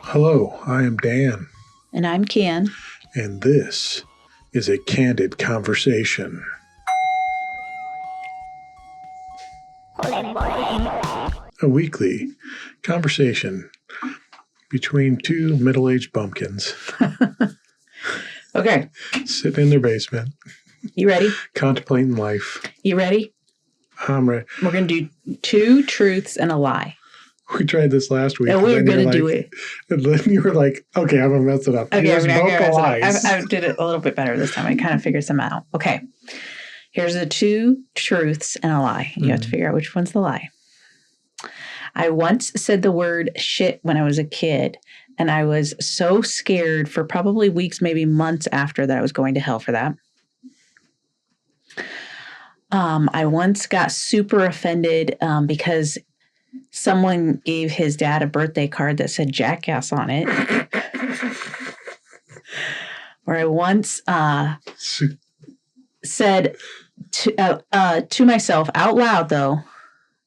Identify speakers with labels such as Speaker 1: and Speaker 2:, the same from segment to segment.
Speaker 1: Hello, I am Dan.
Speaker 2: And I'm Ken.
Speaker 1: And this is a Candid Conversation. A weekly conversation between two middle-aged bumpkins.
Speaker 2: Okay.
Speaker 1: Sitting in their basement.
Speaker 2: You ready?
Speaker 1: Contemplating life.
Speaker 2: You ready?
Speaker 1: I'm ready.
Speaker 2: We're going to do 2 truths and a lie.
Speaker 1: We tried this last week.
Speaker 2: And we were going to do it.
Speaker 1: And then you were like, okay, I'm going to mess it up.
Speaker 2: Okay, I did it a little bit better this time. I kind of figured some out. Okay. Here's the 2 truths and a lie. You have to figure out which one's the lie. I once said the word shit when I was a kid, and I was so scared for probably weeks, maybe months after that I was going to hell for that. I once got super offended because someone gave his dad a birthday card that said jackass on it. Or I once said to myself out loud, though,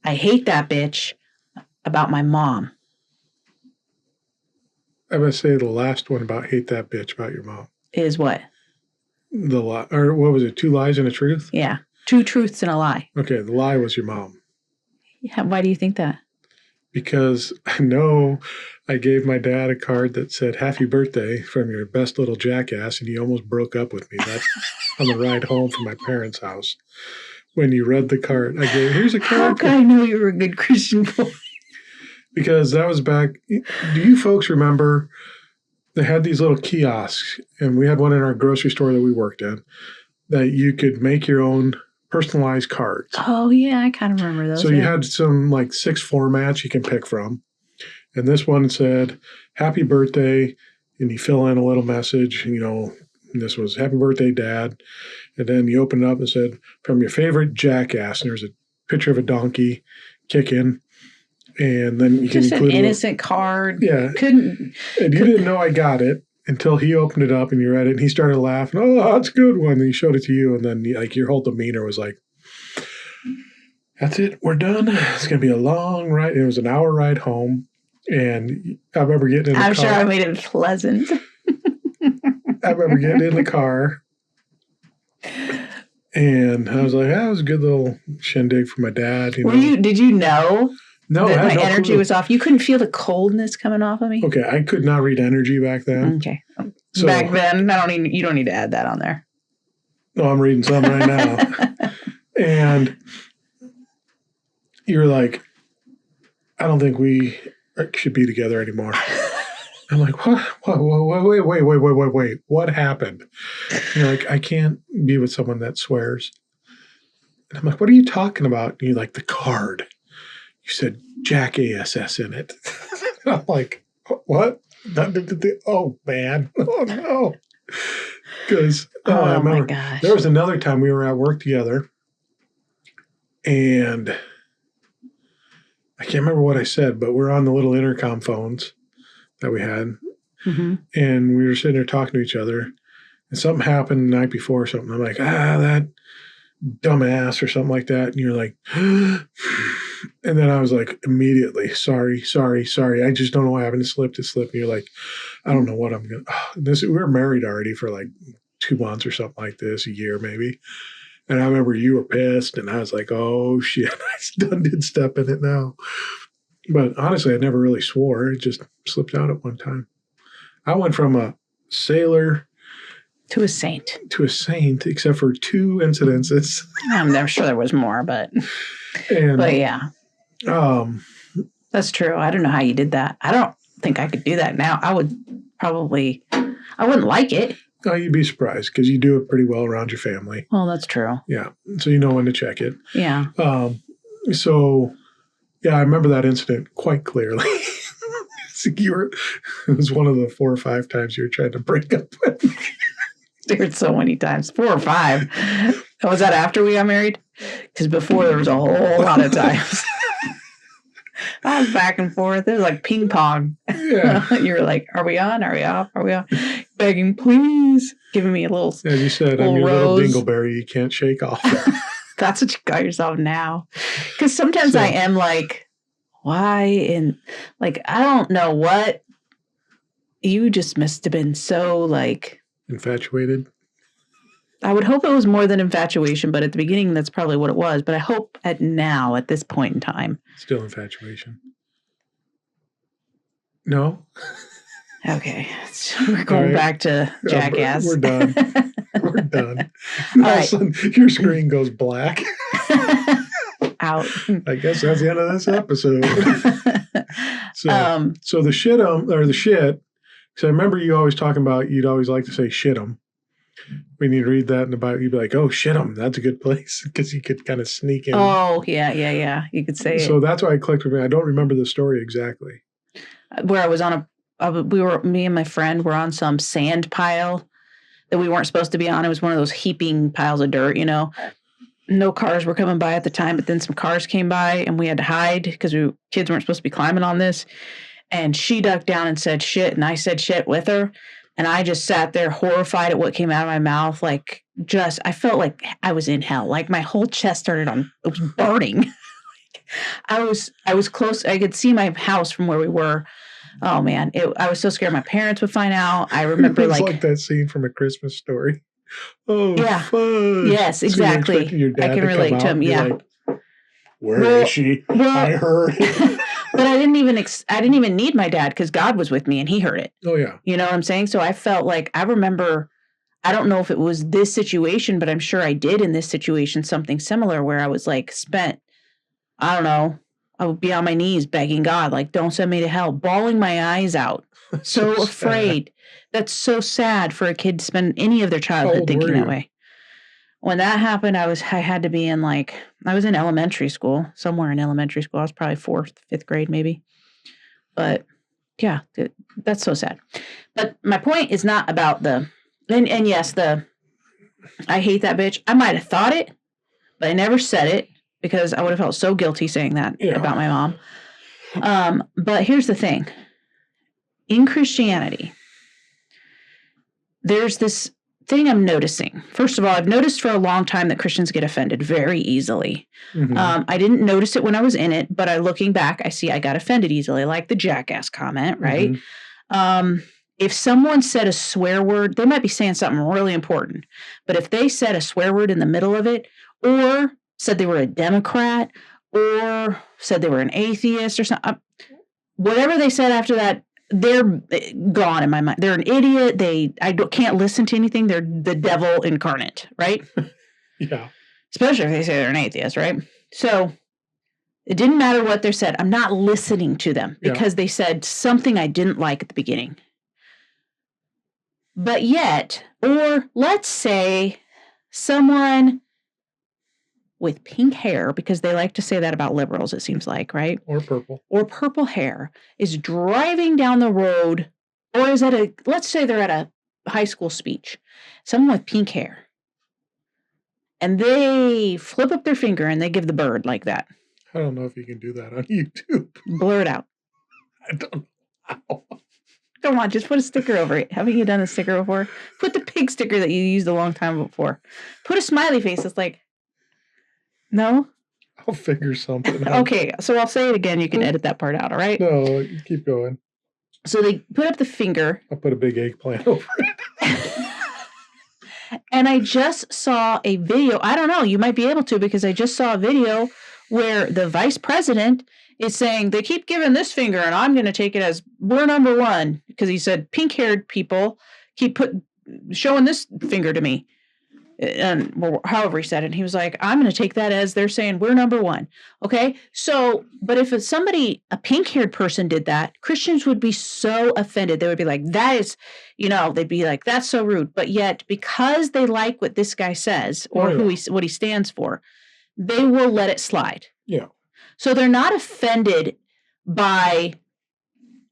Speaker 2: I hate that bitch, about my mom.
Speaker 1: I'm going to say the last one about hate that bitch about your mom.
Speaker 2: Is what?
Speaker 1: The lie, or what was it? 2 lies and a truth?
Speaker 2: Yeah. 2 truths and a lie.
Speaker 1: Okay, the lie was your mom.
Speaker 2: Yeah, why do you think that?
Speaker 1: Because I know I gave my dad a card that said, happy birthday from your best little jackass, and he almost broke up with me. That's on the ride home from my parents' house. When you read the card, I gave, here's a card.
Speaker 2: How could I know you were a good Christian boy?
Speaker 1: Because that was back, do you folks remember, they had these little kiosks, and we had one in our grocery store that we worked in, that you could make your own personalized cards.
Speaker 2: Oh, yeah, I kind of remember those.
Speaker 1: So you had some like 6 formats you can pick from. And this one said, happy birthday, and you fill in a little message, you know, and this was happy birthday, Dad. And then you open it up and said, from your favorite jackass, and there's a picture of a donkey kicking. And then you
Speaker 2: just
Speaker 1: can include
Speaker 2: an innocent card.
Speaker 1: Yeah. And you didn't know I got it until he opened it up and you read it and he started laughing. Oh, that's a good one. And he showed it to you. And then like your whole demeanor was like, that's it. We're done. It's going to be a long ride. It was an hour ride home. And I remember getting in the car.
Speaker 2: I'm sure I made it pleasant.
Speaker 1: I remember getting in the car. And I was like, that was a good little shindig for my dad.
Speaker 2: Did you know?
Speaker 1: No,
Speaker 2: that my energy was off. You couldn't feel the coldness coming off of me?
Speaker 1: Okay, I could not read energy back then.
Speaker 2: Okay. So, back then, you don't need to add that on there.
Speaker 1: No, I'm reading some right now. And you're like, I don't think we should be together anymore. I'm like, what? Wait. What happened? And you're like, I can't be with someone that swears. And I'm like, what are you talking about? And you're like, the card. You said Jack ASS in it. I'm like, what? Oh, man. Oh, no. Because I remember
Speaker 2: my gosh.
Speaker 1: There was another time we were at work together. And I can't remember what I said, but we're on the little intercom phones that we had. Mm-hmm. And we were sitting there talking to each other. And something happened the night before or something. I'm like, that dumbass or something like that. And you're like, and then I was like, immediately, sorry. I just don't know why I haven't slipped. And you're like, I don't know what I'm going to, we were married already for like 2 months or something like this, a year maybe. And I remember you were pissed and I was like, oh shit, I did step in it now. But honestly, I never really swore. It just slipped out at one time. I went from a sailor
Speaker 2: to a saint,
Speaker 1: except for 2 incidences.
Speaker 2: I'm sure there was more, but yeah. That's true. I don't know how you did that. I don't think I could do that now. I wouldn't like it.
Speaker 1: Oh, you'd be surprised because you do it pretty well around your family.
Speaker 2: Well, that's true.
Speaker 1: Yeah. So you know when to check it.
Speaker 2: Yeah.
Speaker 1: I remember that incident quite clearly. It was one of the 4 or 5 times you were trying to break up with me.
Speaker 2: Dude, so many times. 4 or 5. Was that after we got married? Because before there was a whole lot of times. I was back and forth. It was like ping pong.
Speaker 1: Yeah.
Speaker 2: You were like, are we on? Are we off? Are we on? Begging, please. Giving me a little.
Speaker 1: As you said, I'm your little dingleberry you can't shake off.
Speaker 2: That's what you call yourself now. Because sometimes I am like, why? And like, I don't know what. You just must have been so like.
Speaker 1: Infatuated.
Speaker 2: I would hope it was more than infatuation, but at the beginning, that's probably what it was. But I hope at this point in time.
Speaker 1: Still infatuation. No?
Speaker 2: Okay. So we're going back to Jackass.
Speaker 1: We're done. We're done. All of a sudden, your screen goes black.
Speaker 2: Out.
Speaker 1: I guess that's the end of this episode. So the shit, because I remember you always talking about, you'd always like to say shit 'em. When you read that in the Bible, you'd be like, oh, shit 'em. That's a good place, because you could kind of sneak in.
Speaker 2: Oh, yeah. You could say it.
Speaker 1: So that's why I clicked with me. I don't remember the story exactly.
Speaker 2: Where I was on me and my friend were on some sand pile that we weren't supposed to be on. It was one of those heaping piles of dirt, No cars were coming by at the time, but then some cars came by and we had to hide because kids weren't supposed to be climbing on this. And she ducked down and said shit, and I said shit with her. And I just sat there horrified at what came out of my mouth. Like, I felt like I was in hell. Like my whole chest it was burning. I was close. I could see my house from where we were. Oh man, I was so scared my parents would find out. I remember
Speaker 1: it's like that scene from A Christmas Story. Oh,
Speaker 2: yeah.
Speaker 1: fudge.
Speaker 2: Yes, exactly.
Speaker 1: So your dad
Speaker 2: I can relate to him. Yeah.
Speaker 1: Like, Where is she? I heard it.
Speaker 2: But I didn't even need my dad because God was with me and he heard it.
Speaker 1: Oh yeah.
Speaker 2: You know what I'm saying? So I felt like, I remember, I don't know if it was this situation, but I'm sure I did in this situation something similar where I was like I don't know, I would be on my knees begging God, like, don't send me to hell, bawling my eyes out. So afraid. That's so sad for a kid to spend any of their childhood thinking that way. When that happened, I had to be I was in elementary school, somewhere in elementary school. I was probably 4th, 5th grade, maybe. But yeah, that's so sad. But my point is not about and yes, I hate that bitch. I might have thought it, but I never said it because I would have felt so guilty saying that about my mom. But here's the thing. In Christianity, there's this thing I'm noticing. First of all, I've noticed for a long time that Christians get offended very easily. Mm-hmm. I didn't notice it when I was in it, but looking back, I see I got offended easily, like the jackass comment, right? Mm-hmm. If someone said a swear word, they might be saying something really important. But if they said a swear word in the middle of it, or said they were a Democrat, or said they were an atheist or something, whatever they said after that, they're gone in my mind. They're an idiot. I can't listen to anything. They're the devil incarnate, right?
Speaker 1: Yeah.
Speaker 2: Especially if they say they're an atheist, right? So it didn't matter what they said. I'm not listening to them because they said something I didn't like at the beginning. But yet, or let's say someone with pink hair, because they like to say that about liberals, it seems like, right?
Speaker 1: Or purple.
Speaker 2: Or purple hair is driving down the road, or is let's say they're at a high school speech, someone with pink hair, and they flip up their finger and they give the bird like that.
Speaker 1: I don't know if you can do that on YouTube.
Speaker 2: Blur it out.
Speaker 1: I don't know how.
Speaker 2: Come on, just put a sticker over it. Haven't you done a sticker before? Put the pig sticker that you used a long time before. Put a smiley face that's like, no?
Speaker 1: I'll figure something out.
Speaker 2: Okay, so I'll say it again. You can edit that part out, all right?
Speaker 1: No, you keep going.
Speaker 2: So they put up the finger.
Speaker 1: I'll put a big eggplant over it.
Speaker 2: And I just saw a video. I don't know. You might be able to because I just saw a video where the vice president is saying they keep giving this finger and I'm going to take it as we're number one because he said pink-haired people keep showing this finger to me. And however he said it, he was like, I'm going to take that as they're saying we're number one. Okay. So, but if a pink-haired person did that, Christians would be so offended. They would be like, that is, they'd be like, that's so rude. But yet, because they like what this guy says or what he stands for, they will let it slide.
Speaker 1: Yeah.
Speaker 2: So they're not offended by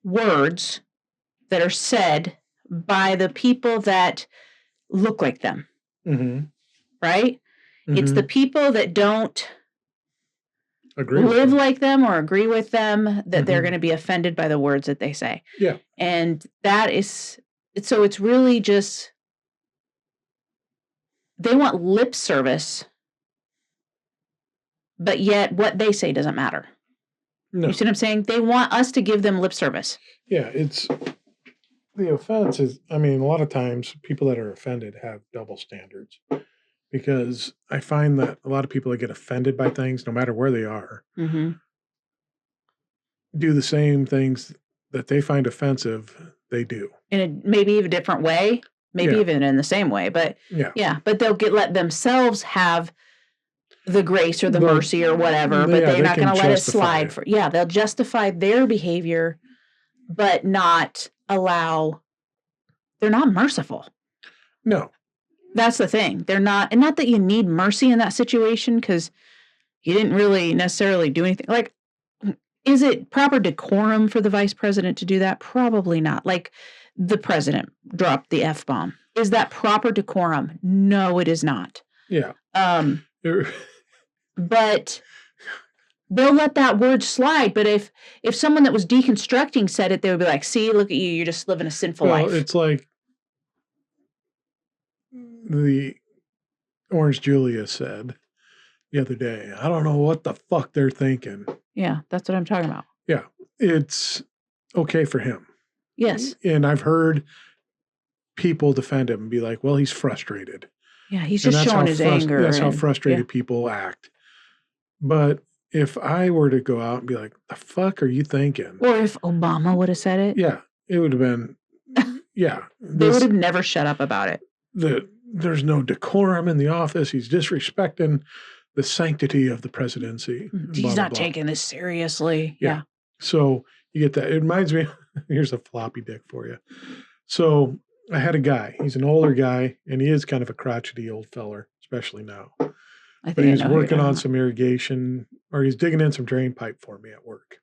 Speaker 2: words that are said by the people that look like them. Mm-hmm. Right? Mm-hmm. It's the people that don't live like them or agree with them that they're going to be offended by the words that they say.
Speaker 1: Yeah.
Speaker 2: And so it's really just, they want lip service but yet what they say doesn't matter.
Speaker 1: No.
Speaker 2: You see what I'm saying? They want us to give them lip service.
Speaker 1: Yeah, the offense is, I mean, a lot of times people that are offended have double standards, because I find that a lot of people that get offended by things, no matter where they are, do the same things that they find offensive, they do.
Speaker 2: In maybe even a different way, maybe even in the same way, but but they'll let themselves have the grace or the mercy or whatever, but they're not going to let it slide. They'll justify their behavior, but not allow, they're not merciful.
Speaker 1: No.
Speaker 2: That's the thing. They're not, and not that you need mercy in that situation, because you didn't really necessarily do anything. Like, is it proper decorum for the vice president to do that? Probably not. Like, the president dropped the F-bomb. Is that proper decorum? No, it is not.
Speaker 1: Yeah.
Speaker 2: But they'll let that word slide. But if someone that was deconstructing said it, they would be like, see, look at you. You're just living a sinful life.
Speaker 1: Well, it's like the Orange Julius said the other day, I don't know what the fuck they're thinking.
Speaker 2: Yeah, that's what I'm talking about.
Speaker 1: Yeah, it's okay for him.
Speaker 2: Yes.
Speaker 1: And I've heard people defend him and be like, well, he's frustrated.
Speaker 2: Yeah, he's just showing his anger.
Speaker 1: That's how frustrated people act. But if I were to go out and be like, the fuck are you thinking?
Speaker 2: Or if Obama would have said it.
Speaker 1: Yeah, it would have been,
Speaker 2: they would have never shut up about it.
Speaker 1: There's no decorum in the office. He's disrespecting the sanctity of the presidency.
Speaker 2: He's not taking this seriously. Yeah.
Speaker 1: So you get that. It reminds me, here's a floppy dick for you. So I had a guy. He's an older guy, and he is kind of a crotchety old feller, especially now. But he was working on some irrigation, or he's digging in some drain pipe for me at work.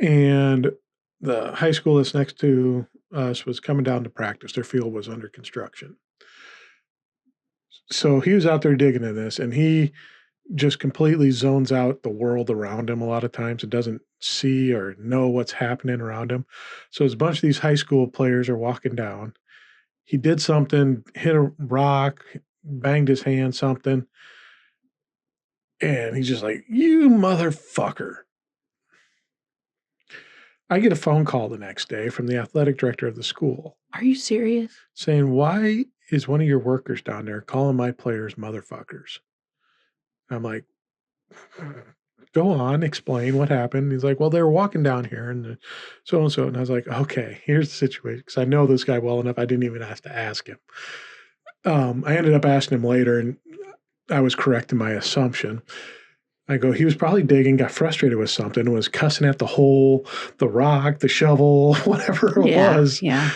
Speaker 1: And the high school that's next to us was coming down to practice. Their field was under construction. So he was out there digging in this, and he just completely zones out the world around him a lot of times. It doesn't see or know what's happening around him. So as a bunch of these high school players are walking down, he did something, hit a rock, banged his hand, something. And he's just like, you motherfucker. I get a phone call the next day from the athletic director of the school.
Speaker 2: Are you serious?
Speaker 1: Saying, why is one of your workers down there calling my players motherfuckers? I'm like, go on, explain what happened. He's like, well, they were walking down here and so-and-so. And I was like, okay, here's the situation. Because I know this guy well enough, I didn't even have to ask him. I ended up asking him later, and I was correct in my assumption. I go, he was probably digging, got frustrated with something, was cussing at the hole, the rock, the shovel, whatever it was.
Speaker 2: Yeah.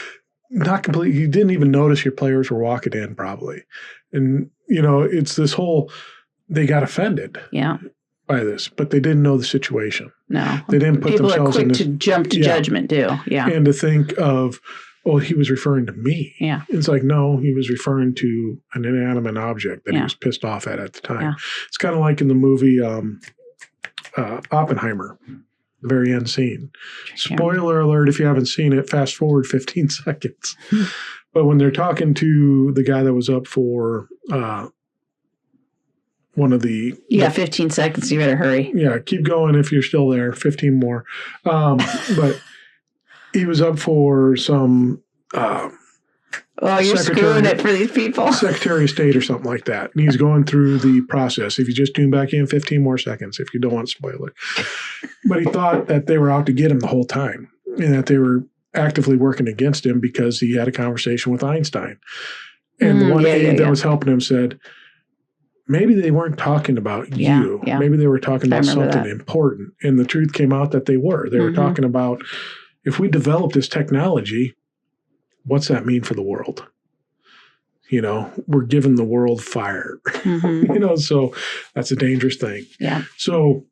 Speaker 1: Not completely. You didn't even notice your players were walking in, probably. And, it's this whole, they got offended by this, but they didn't know the situation.
Speaker 2: No.
Speaker 1: They didn't put themselves in this.
Speaker 2: People are quick to jump to judgment, too. Yeah.
Speaker 1: And to think of, he was referring to me.
Speaker 2: Yeah.
Speaker 1: It's like, no, he was referring to an inanimate object that he was pissed off at the time. Yeah. It's kind of like in the movie Oppenheimer, the very end scene. Spoiler alert, if you haven't seen it, fast forward 15 seconds. But when they're talking to the guy that was up for one of the...
Speaker 2: You got 15 seconds, you better hurry.
Speaker 1: Yeah, keep going if you're still there, 15 more. But... he was up for some
Speaker 2: you're screwing it for these people.
Speaker 1: Secretary of State or something like that. And he's going through the process. If you just tune back in, 15 more seconds if you don't want to spoil it. But he thought that they were out to get him the whole time and that they were actively working against him because he had a conversation with Einstein. And the one aide that was helping him said, maybe they weren't talking about you. Yeah. Maybe they were talking about something important. And the truth came out that they were. They were talking about, if we develop this technology, what's that mean for the world? We're giving the world fire, so that's a dangerous thing.
Speaker 2: Yeah.
Speaker 1: So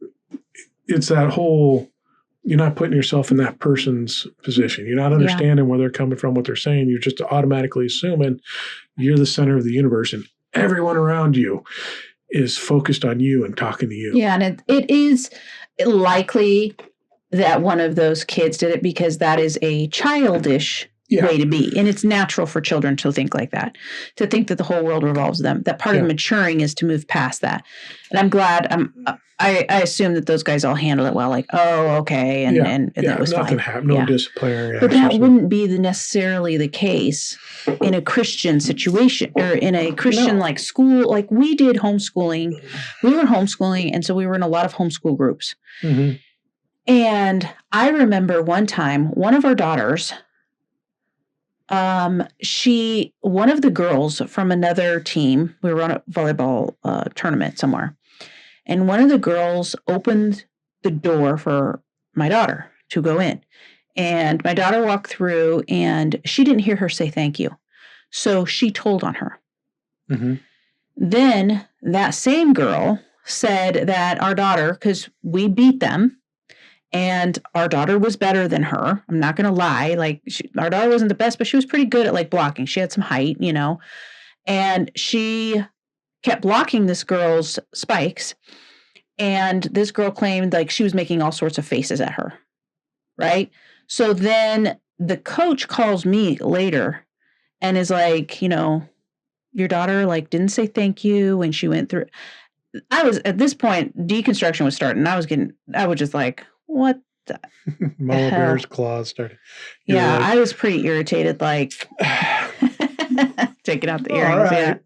Speaker 1: it's that whole, you're not putting yourself in that person's position. You're not understanding where they're coming from, what they're saying. You're just automatically assuming you're the center of the universe and everyone around you is focused on you and talking to you.
Speaker 2: Yeah. And it is likely that one of those kids did it because that is a childish way to be. And it's natural for children to think like that, to think that the whole world revolves them. That part of maturing is to move past that. And I'm glad I assume that those guys all handle it well, like, oh, okay. And that was
Speaker 1: nothing
Speaker 2: fine.
Speaker 1: happened, no disciplinary
Speaker 2: But
Speaker 1: action.
Speaker 2: that wouldn't be necessarily the case in a Christian situation or in a Christian like school. Like we did homeschooling. We were homeschooling. And so we were in a lot of homeschool groups. Mm-hmm. And I remember one time, one of our daughters, one of the girls from another team, we were on a volleyball tournament somewhere, and one of the girls opened the door for my daughter to go in. And my daughter walked through and she didn't hear her say thank you. So she told on her. Mm-hmm. Then that same girl said that our daughter, because we beat them, and our daughter was better than her. I'm not going to lie. Like our daughter wasn't the best, but she was pretty good at like blocking. She had some height, and she kept blocking this girl's spikes. And this girl claimed like she was making all sorts of faces at her. Right. So then the coach calls me later and is like, your daughter like didn't say thank you when she went through. I was at this point, deconstruction was starting. I was just like, what the
Speaker 1: Mama Bear's claws started.
Speaker 2: I was pretty irritated, like taking out the earrings. Right.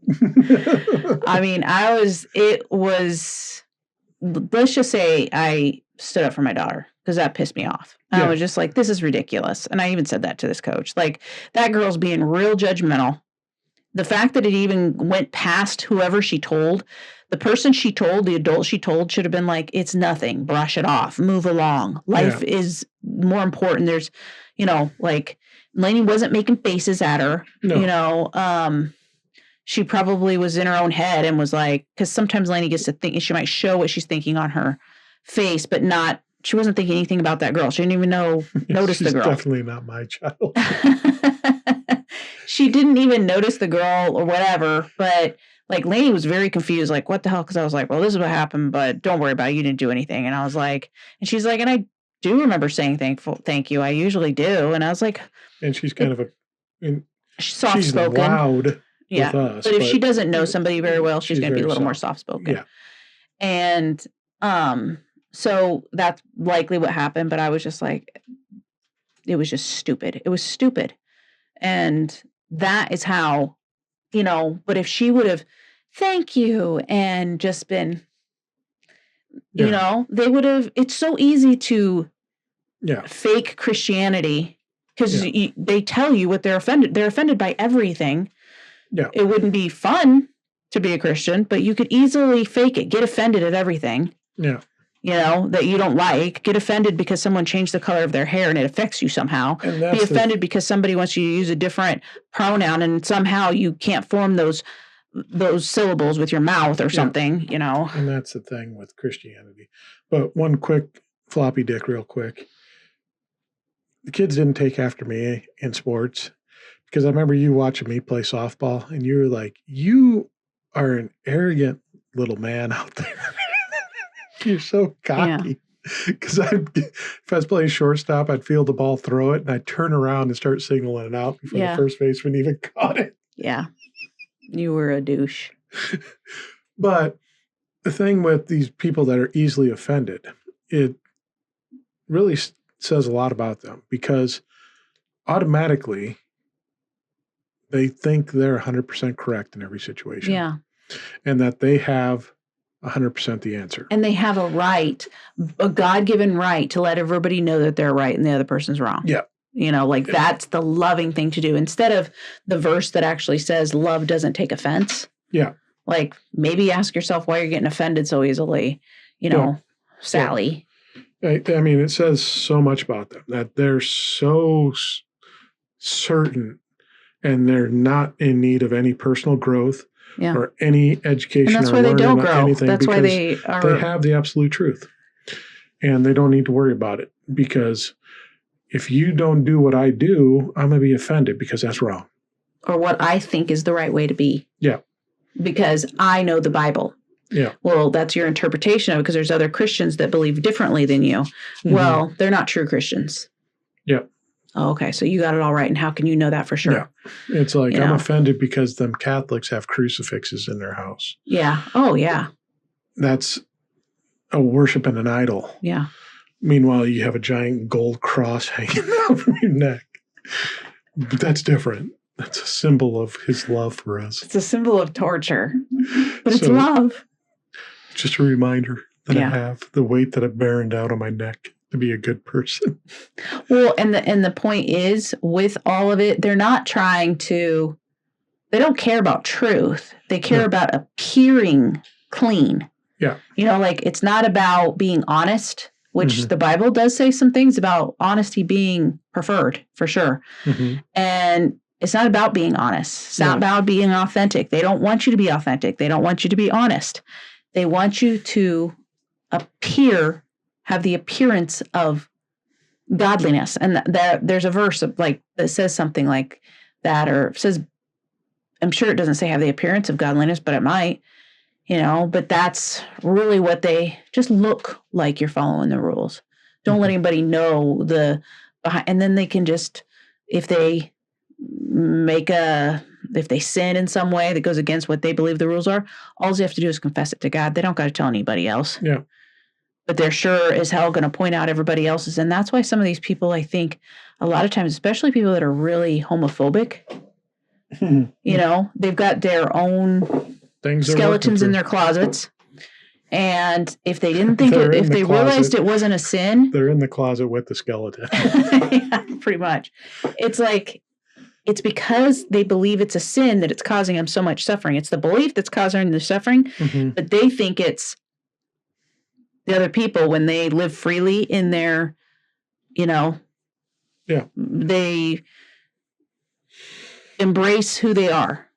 Speaker 2: Yeah. I mean, let's just say I stood up for my daughter because that pissed me off. I was just like, this is ridiculous. And I even said that to this coach. Like, that girl's being real judgmental. The fact that it even went past whoever she told, the person she told, the adult she told should have been like, it's nothing. Brush it off. Move along. Life is more important. There's, like Lainey wasn't making faces at her. No. She probably was in her own head and was like, because sometimes Lainey gets to think, she might show what she's thinking on her face, but she wasn't thinking anything about that girl. She didn't even notice the girl.
Speaker 1: Definitely not my child.
Speaker 2: She didn't even notice the girl or whatever, but like Lainey was very confused, like, what the hell? Because I was like, well, this is what happened, but don't worry about it. You didn't do anything. And I was like, and she's like, and I do remember saying thank you. I usually do. And I was like,
Speaker 1: and she's kind of
Speaker 2: soft spoken.
Speaker 1: She's loud with us.
Speaker 2: But if she doesn't know somebody very well, she's going to be a little more soft spoken. Yeah. And so that's likely what happened. But I was just like, it was just stupid. It was stupid. And that is how, but if she would have, thank you, and just been, they would have, it's so easy to fake Christianity because they tell you what they're offended. They're offended by everything. Yeah. It wouldn't be fun to be a Christian, but you could easily fake it, get offended at everything. Yeah. That you don't like, get offended because someone changed the color of their hair and it affects you somehow. Be offended because somebody wants you to use a different pronoun and somehow you can't form those syllables with your mouth or something,
Speaker 1: And that's the thing with Christianity. But one quick floppy dick real quick. The kids didn't take after me in sports because I remember you watching me play softball and you were like, you are an arrogant little man out there. You're so cocky. Because if I was playing shortstop, I'd feel the ball, throw it, and I'd turn around and start signaling it out before the first baseman even caught it. Yeah.
Speaker 2: You were a douche.
Speaker 1: But the thing with these people that are easily offended, it really says a lot about them because automatically they think they're 100% correct in every situation. Yeah. And that they have 100% the answer.
Speaker 2: And they have a God-given right to let everybody know that they're right and the other person's wrong. Yeah. That's the loving thing to do. Instead of the verse that actually says love doesn't take offense. Yeah. Like maybe ask yourself why you're getting offended so easily, Sally.
Speaker 1: Yeah. I mean, it says so much about them that they're so certain and they're not in need of any personal growth. Yeah. Or any education
Speaker 2: and that's
Speaker 1: or
Speaker 2: why they don't
Speaker 1: grow.
Speaker 2: Anything that's why they
Speaker 1: have the absolute truth. And they don't need to worry about it because if you don't do what I do, I'm going to be offended because that's wrong.
Speaker 2: Or what I think is the right way to be. Yeah. Because I know the Bible. Yeah. Well, that's your interpretation of it because there's other Christians that believe differently than you. Mm-hmm. Well, they're not true Christians.
Speaker 1: Yeah.
Speaker 2: Oh, okay. So you got it all right. And how can you know that for sure?
Speaker 1: Yeah. It's like, I'm offended because them Catholics have crucifixes in their house.
Speaker 2: Yeah. Oh, yeah.
Speaker 1: That's a worshiping an idol.
Speaker 2: Yeah.
Speaker 1: Meanwhile, you have a giant gold cross hanging over your neck. But that's different. That's a symbol of his love for us.
Speaker 2: It's a symbol of torture, but it's love.
Speaker 1: Just a reminder that I have the weight that I'm bearing down on my neck to be a good person.
Speaker 2: Well, and the point is, with all of it, they're not trying to, they don't care about truth. They care about appearing clean.
Speaker 1: Yeah.
Speaker 2: Like it's not about being honest, which the Bible does say some things about honesty being preferred for sure. And it's not about being honest. It's not about being authentic. They don't want you to be authentic. They don't want you to be honest. They want you to have the appearance of godliness. And there's a verse that says something like that, or says, I'm sure it doesn't say have the appearance of godliness, but it might, but that's really what they just look like you're following the rules. Don't let anybody know the behind, and then they can just, if they sin in some way that goes against what they believe the rules are, all they have to do is confess it to God. They don't got to tell anybody else.
Speaker 1: Yeah.
Speaker 2: But they're sure as hell going to point out everybody else's. And that's why some of these people, I think, a lot of times, especially people that are really homophobic, they've got their own skeletons in their closets. And if they didn't think if they realized it wasn't a sin,
Speaker 1: they're in the closet with the skeleton.
Speaker 2: Yeah, pretty much. It's like, it's because they believe it's a sin that it's causing them so much suffering. It's the belief that's causing them the suffering, but they think it's the other people when they live freely in their, they embrace who they are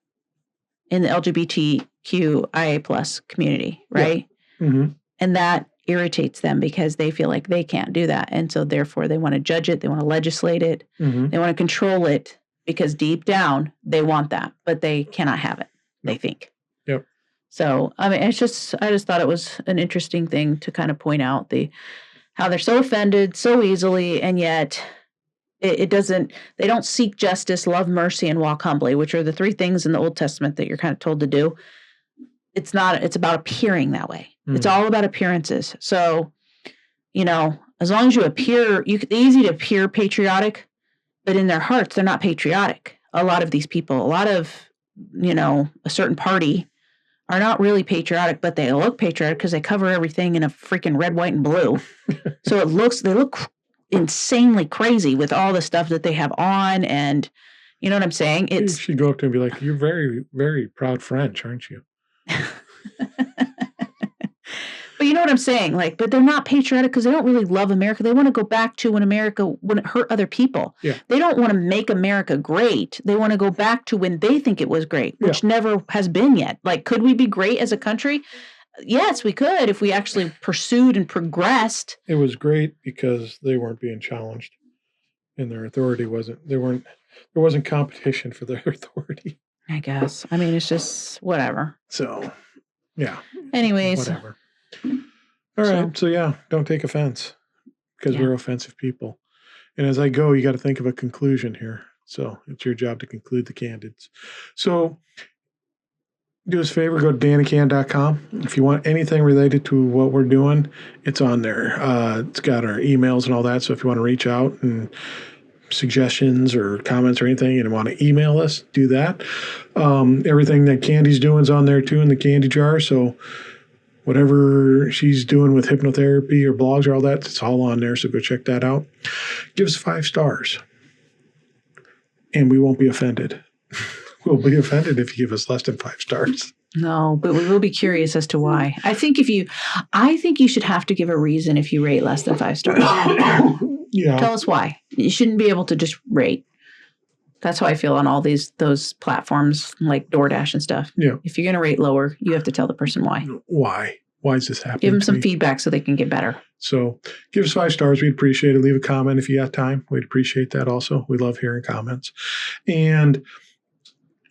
Speaker 2: in the LGBTQIA plus community, right? Yeah. And that irritates them because they feel like they can't do that. And so therefore they want to judge it. They want to legislate it. They want to control it because deep down they want that, but they cannot have it, they think.
Speaker 1: Yep.
Speaker 2: So, I mean, I just thought it was an interesting thing to kind of point out how they're so offended so easily, and yet they don't seek justice, love mercy, and walk humbly, which are the three things in the Old Testament that you're kind of told to do. It's about appearing that way. It's all about appearances. So, as long as you appear, it's easy to appear patriotic, but in their hearts, they're not patriotic. A lot of these people, a lot of, a certain party are not really patriotic, but they look patriotic because they cover everything in a freaking red, white, and blue. So they look insanely crazy with all the stuff that they have on, and you know what I'm saying? You
Speaker 1: should go up to him and be like, "You're very, very proud French, aren't you?"
Speaker 2: But you know what I'm saying? But they're not patriotic because they don't really love America. They want to go back to when it hurt other people.
Speaker 1: Yeah.
Speaker 2: They don't want to make America great. They want to go back to when they think it was great, which never has been yet. Could we be great as a country? Yes, we could if we actually pursued and progressed.
Speaker 1: It was great because they weren't being challenged, and their authority there wasn't competition for their authority.
Speaker 2: I guess. I mean, it's just whatever.
Speaker 1: So, yeah.
Speaker 2: Anyways.
Speaker 1: Whatever. All right. So, don't take offense because we're offensive people. And as I go, you got to think of a conclusion here. So it's your job to conclude the Candids. So do us a favor, go to dannycan.com. If you want anything related to what we're doing, it's on there. It's got our emails and all that. So if you want to reach out and suggestions or comments or anything and want to email us, do that. Everything that Candy's doing is on there too in the candy jar. So whatever she's doing with hypnotherapy or blogs or all that, it's all on there. So go check that out. Give us 5 stars and we won't be offended. We'll be offended if you give us less than 5 stars.
Speaker 2: No, but we will be curious as to why. I think you should have to give a reason if you rate less than 5 stars.
Speaker 1: Yeah.
Speaker 2: Tell us why. You shouldn't be able to just rate. That's how I feel on all those platforms like DoorDash and stuff.
Speaker 1: Yeah.
Speaker 2: If you're going to rate lower, you have to tell the person why.
Speaker 1: Why? Why is this happening?
Speaker 2: Give them some feedback so they can get better.
Speaker 1: So give us 5 stars. We'd appreciate it. Leave a comment if you got time. We'd appreciate that also. We love hearing comments. And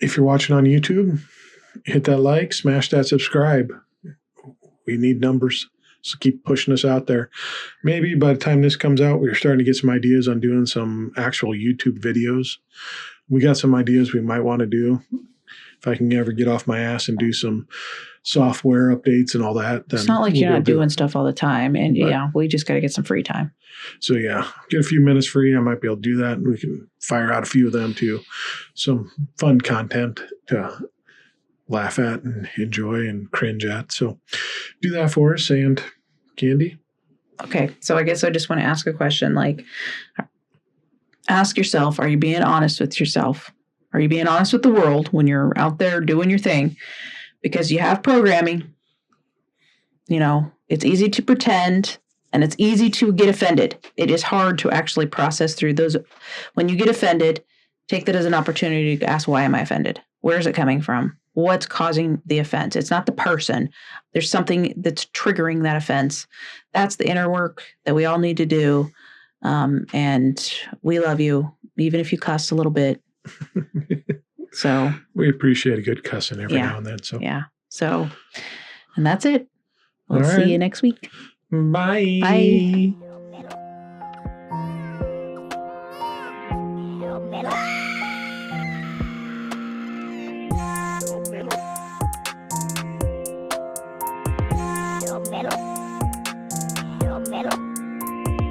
Speaker 1: if you're watching on YouTube, hit that like, smash that subscribe. We need numbers. So keep pushing us out there. Maybe by the time this comes out, we're starting to get some ideas on doing some actual YouTube videos. We got some ideas we might want to do. If I can ever get off my ass and do some software updates and all that, then
Speaker 2: it's not like you're not doing stuff all the time. And we just got to get some free time.
Speaker 1: So get a few minutes free. I might be able to do that, and we can fire out a few of them too. Some fun content to laugh at and enjoy and cringe at. So do that for us. And Candy?
Speaker 2: Okay. So I guess I just want to ask a question. Like, ask yourself, are you being honest with yourself? Are you being honest with the world when you're out there doing your thing? Because you have programming. It's easy to pretend and it's easy to get offended. It is hard to actually process through those. When you get offended, take that as an opportunity to ask, why am I offended? Where is it coming from? What's causing the offense? It's not the person. There's something that's triggering that offense. That's the inner work that we all need to do. And we love you, even if you cuss a little bit. So
Speaker 1: we appreciate a good cussing every now and then. So
Speaker 2: So, and that's it. We'll see you next week.
Speaker 1: Bye.
Speaker 2: Bye.
Speaker 3: Metal.